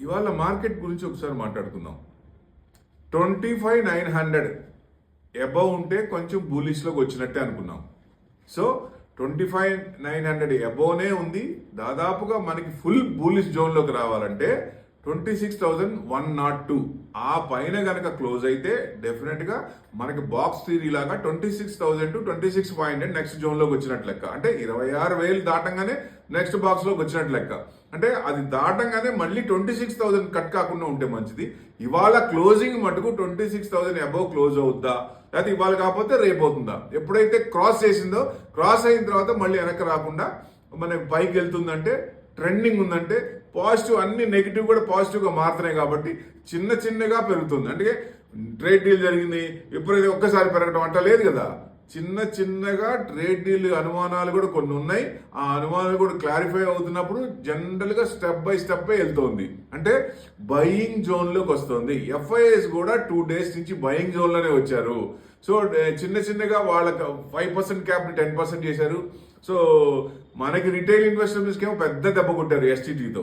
ఇవాళ మార్కెట్ గురించి ఒకసారి మాట్లాడుకుందాం. 25,900 అబవ్ ఉంటే కొంచెం బులిష్లోకి వచ్చినట్టే అనుకున్నాం. సో 25,900 అబవ్నే ఉంది. దాదాపుగా మనకి ఫుల్ బులిష్ జోన్లోకి రావాలంటే 26,102 ఆ పైన గనక క్లోజ్ అయితే డెఫినెట్గా మనకి బాక్స్ థియరీ లాగా 26,000 to 26,500 నెక్స్ట్ జోన్లోకి వచ్చినట్టు లెక్క. అంటే 26,000 దాటంగానే నెక్స్ట్ బాక్స్లోకి వచ్చినట్టు లెక్క. అంటే అది దాటంగానే మళ్ళీ 26,000 కట్ కాకుండా ఉంటే మంచిది. ఇవాళ క్లోజింగ్ మటుకు 26,000 అబవ్ క్లోజ్ అవుద్దా, లేకపోతే ఇవాళ కాకపోతే రేపు అవుతుందా? ఎప్పుడైతే క్రాస్ చేసిందో క్రాస్ అయిన తర్వాత మళ్ళీ వెనక్కి రాకుండా మనకి పైకి వెళ్తుందంటే, ట్రెండింగ్ ఉందంటే, పాజిటివ్ అన్ని నెగిటివ్ కూడా పాజిటివ్గా మారుతున్నాయి కాబట్టి చిన్న చిన్నగా పెరుగుతుంది. అంటే ట్రేడ్ డీల్ జరిగింది ఎప్పుడైతే ఒక్కసారి పెరగడం అంట లేదు కదా. చిన్న చిన్నగా ట్రేడ్ డీల్ అనుమానాలు కూడా కొన్ని ఉన్నాయి. ఆ అనుమానాలు కూడా క్లారిఫై అవుతున్నప్పుడు జనరల్గా స్టెప్ బై స్టెప్ వెళ్తోంది. అంటే బయింగ్ జోన్లోకి వస్తుంది. ఎఫ్ఐఎస్ కూడా 2 days నుంచి బయింగ్ జోన్లోనే వచ్చారు. సో చిన్న చిన్నగా వాళ్ళకి 5% క్యాప్ని 10% చేశారు. సో మనకి రిటైల్ ఇన్వెస్టర్స్కి ఏమో పెద్ద దెబ్బ కొట్టారు ఎస్టీటీతో.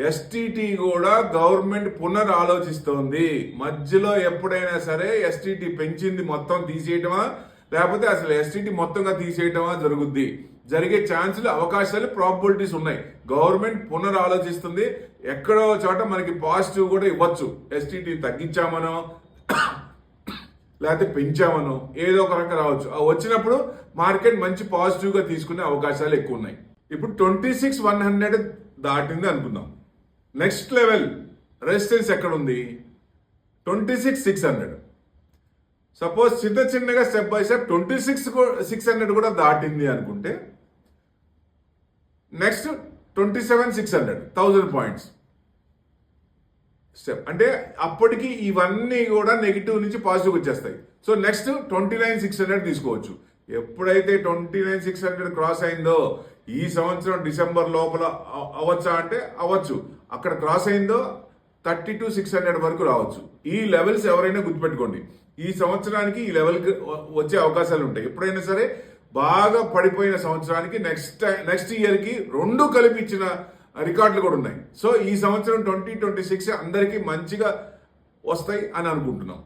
ఎస్టీటీ కూడా గవర్నమెంట్ పునరాలోచిస్తోంది. మధ్యలో ఎప్పుడైనా సరే ఎస్టీటీ పెంచింది మొత్తం తీసేయటమా, లేకపోతే అసలు ఎస్టీటీ మొత్తంగా తీసేయటమా జరుగుద్ది. జరిగే ఛాన్సులు, అవకాశాలు, ప్రాబిలిటీస్ ఉన్నాయి. గవర్నమెంట్ పునరాలోచిస్తుంది. ఎక్కడో చోట మనకి పాజిటివ్ కూడా ఇవ్వచ్చు. ఎస్టీటీ తగ్గించామనో లేకపోతే పెంచామనో ఏదో ఒక రకంగా రావచ్చు. వచ్చినప్పుడు మార్కెట్ మంచి పాజిటివ్గా తీసుకునే అవకాశాలు ఎక్కువ ఉన్నాయి. ఇప్పుడు 26,100 దాటింది అనుకుందాం. నెక్స్ట్ లెవెల్ రెసిస్టెన్స్ ఎక్కడ ఉంది? 26,600. సపోజ్ చిన్న చిన్నగా స్టెప్ బై స్టెప్ 26,600 కూడా దాటింది అనుకుంటే నెక్స్ట్ 27,600, 1000 పాయింట్స్ స్టెప్. అంటే అప్పటికి ఇవన్నీ కూడా నెగిటివ్ నుంచి పాజిటివ్ వచ్చేస్తాయి. సో నెక్స్ట్ 29,600 తీసుకోవచ్చు. ఎప్పుడైతే 29,600 క్రాస్ అయిందో ఈ సంవత్సరం డిసెంబర్ లోపల అవ్వచ్చా అంటే అవ్వచ్చు. అక్కడ క్రాస్ అయిందో 32,600 వరకు రావచ్చు. ఈ లెవెల్స్ ఎవరైనా గుర్తుపెట్టుకోండి. ఈ సంవత్సరానికి ఈ లెవెల్కి వచ్చే అవకాశాలు ఉంటాయి. ఎప్పుడైనా సరే బాగా పడిపోయిన సంవత్సరానికి నెక్స్ట్ ఇయర్కి రెండు కలిపి ఇచ్చిన రికార్డులు కూడా ఉన్నాయి. సో ఈ సంవత్సరం 2026 అందరికీ మంచిగా వస్తాయి అని అనుకుంటున్నాం.